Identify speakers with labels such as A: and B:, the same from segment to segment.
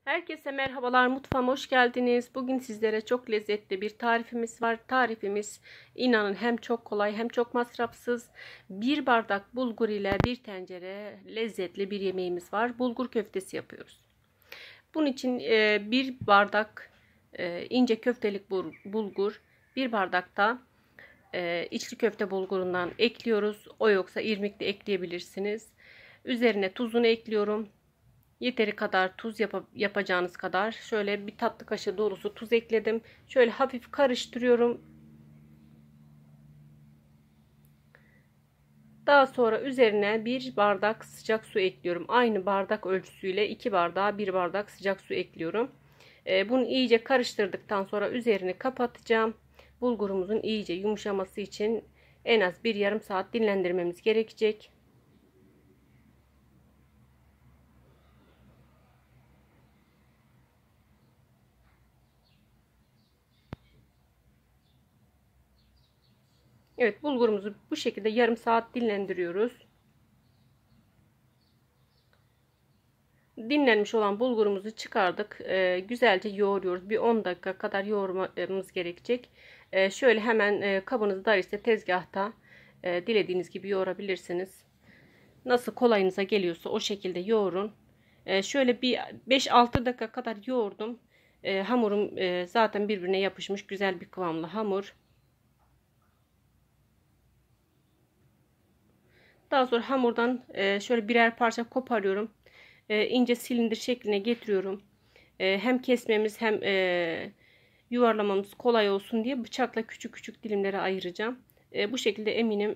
A: Herkese merhabalar, mutfağıma hoş geldiniz. Bugün sizlere çok lezzetli bir tarifimiz var. Tarifimiz inanın hem çok kolay hem çok masrafsız. Bir bardak bulgur ile bir tencere lezzetli bir yemeğimiz var. Bulgur köftesi yapıyoruz. Bunun için bir bardak ince köftelik bulgur, bir bardak da içli köfte bulgurundan ekliyoruz. O yoksa irmik de ekleyebilirsiniz. Üzerine tuzunu ekliyorum. Yeteri kadar tuz yapacağınız kadar şöyle bir tatlı kaşığı dolusu tuz ekledim. Şöyle hafif karıştırıyorum. Daha sonra üzerine bir bardak sıcak su ekliyorum. Aynı bardak ölçüsüyle 2 bardağa 1 bardak sıcak su ekliyorum. Bunu iyice karıştırdıktan sonra üzerini kapatacağım. Bulgurumuzun iyice yumuşaması için en az bir yarım saat dinlendirmemiz gerekecek. Evet, bulgurumuzu bu şekilde yarım saat dinlendiriyoruz. Dinlenmiş olan bulgurumuzu çıkardık. Güzelce yoğuruyoruz. Bir 10 dakika kadar yoğurmamız gerekecek. Şöyle hemen kabınız dar ise tezgahta dilediğiniz gibi yoğurabilirsiniz. Nasıl kolayınıza geliyorsa o şekilde yoğurun. Şöyle bir 5-6 dakika kadar yoğurdum. Hamurum zaten birbirine yapışmış güzel bir kıvamlı hamur. Daha sonra hamurdan şöyle birer parça koparıyorum. İnce silindir şekline getiriyorum. Hem kesmemiz hem yuvarlamamız kolay olsun diye bıçakla küçük küçük dilimlere ayıracağım. Bu şekilde eminim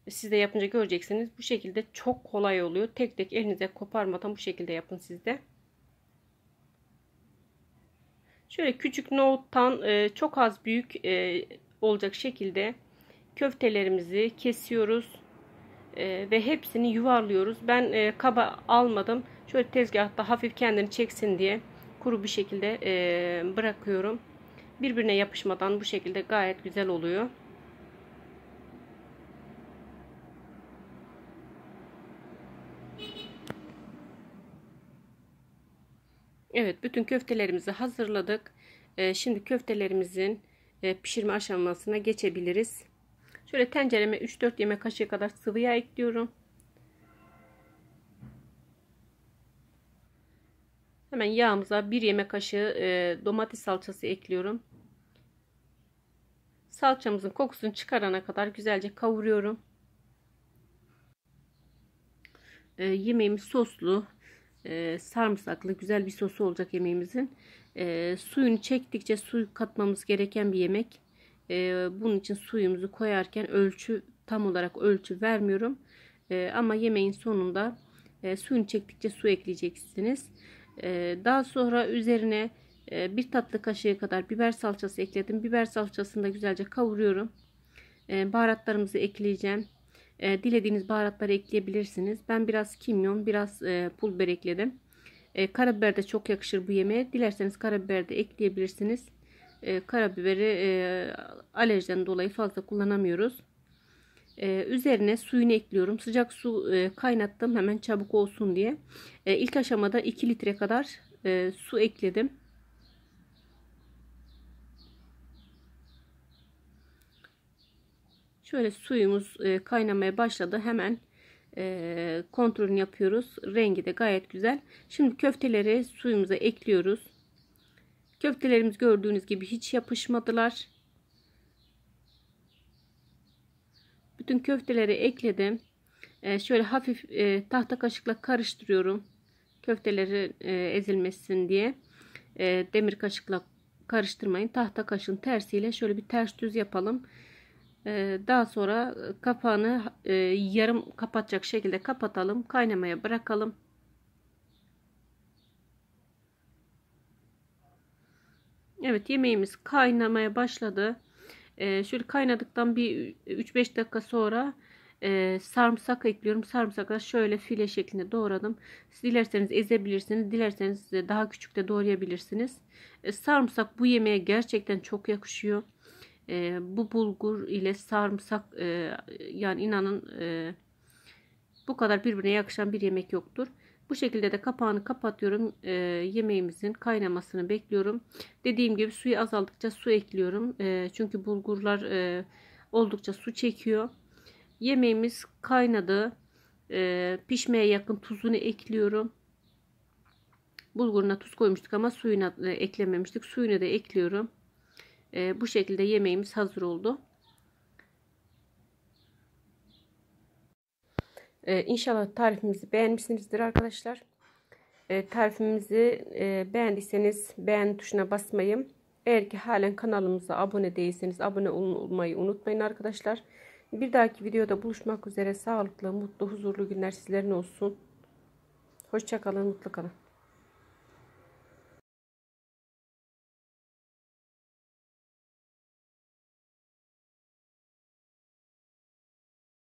A: siz de yapınca göreceksiniz. Bu şekilde çok kolay oluyor. Tek tek elinize koparmadan bu şekilde yapın siz de. Şöyle küçük nohuttan çok az büyük olacak şekilde köftelerimizi kesiyoruz. Ve hepsini yuvarlıyoruz. Ben kaba almadım. Şöyle tezgahta hafif kendini çeksin diye kuru bir şekilde bırakıyorum. Birbirine yapışmadan bu şekilde gayet güzel oluyor. Evet, bütün köftelerimizi hazırladık. Şimdi köftelerimizin pişirme aşamasına geçebiliriz. Şöyle tencereme 3-4 yemek kaşığı kadar sıvı yağ ekliyorum. Hemen yağımıza 1 yemek kaşığı domates salçası ekliyorum. Salçamızın kokusunu çıkarana kadar güzelce kavuruyorum. Yemeğimiz soslu, sarımsaklı güzel bir sosu olacak yemeğimizin. Suyunu çektikçe su katmamız gereken bir yemek. Bunun için suyumuzu koyarken tam olarak ölçü vermiyorum. Ama yemeğin sonunda suyunu çektikçe su ekleyeceksiniz. Daha sonra üzerine bir tatlı kaşığı kadar biber salçası ekledim. Biber salçasını da güzelce kavuruyorum. Baharatlarımızı ekleyeceğim. Dilediğiniz baharatları ekleyebilirsiniz. Ben biraz kimyon, biraz pul biber ekledim. Karabiber de çok yakışır bu yemeğe. Dilerseniz karabiber de ekleyebilirsiniz. Karabiberi alerjiden dolayı fazla kullanamıyoruz. Üzerine suyunu ekliyorum. Sıcak su kaynattım hemen çabuk olsun diye. İlk aşamada 2 litre kadar su ekledim. Şöyle suyumuz kaynamaya başladı. Hemen kontrolünü yapıyoruz. Rengi de gayet güzel. Şimdi köfteleri suyumuza ekliyoruz. Köftelerimiz gördüğünüz gibi hiç yapışmadılar. Bütün köfteleri ekledim. Şöyle hafif tahta kaşıkla karıştırıyorum. Köfteleri ezilmesin diye. Demir kaşıkla karıştırmayın. Tahta kaşığın tersiyle şöyle bir ters düz yapalım. Daha sonra kapağını yarım kapatacak şekilde kapatalım. Kaynamaya bırakalım. Evet, yemeğimiz kaynamaya başladı. Şöyle kaynadıktan bir 3-5 dakika sonra sarımsak ekliyorum. Sarımsakla şöyle file şeklinde doğradım. Siz dilerseniz ezebilirsiniz. Dilerseniz daha küçük de doğrayabilirsiniz. Sarımsak bu yemeğe gerçekten çok yakışıyor. Bu bulgur ile sarımsak yani inanın bu kadar birbirine yakışan bir yemek yoktur. Bu şekilde de kapağını kapatıyorum. Yemeğimizin kaynamasını bekliyorum. Dediğim gibi suyu azaldıkça su ekliyorum. Çünkü bulgurlar oldukça su çekiyor. Yemeğimiz kaynadı. Pişmeye yakın tuzunu ekliyorum. Bulguruna tuz koymuştuk ama suyuna eklememiştik. Suyunu da ekliyorum. Bu şekilde yemeğimiz hazır oldu. İnşallah tarifimizi beğenmişsinizdir arkadaşlar. Tarifimizi beğendiyseniz beğen tuşuna basmayı, eğer ki halen kanalımıza abone değilseniz abone olmayı unutmayın arkadaşlar. Bir dahaki videoda buluşmak üzere. Sağlıklı, mutlu, huzurlu günler sizlerin olsun. Hoşça kalın, mutlu kalın.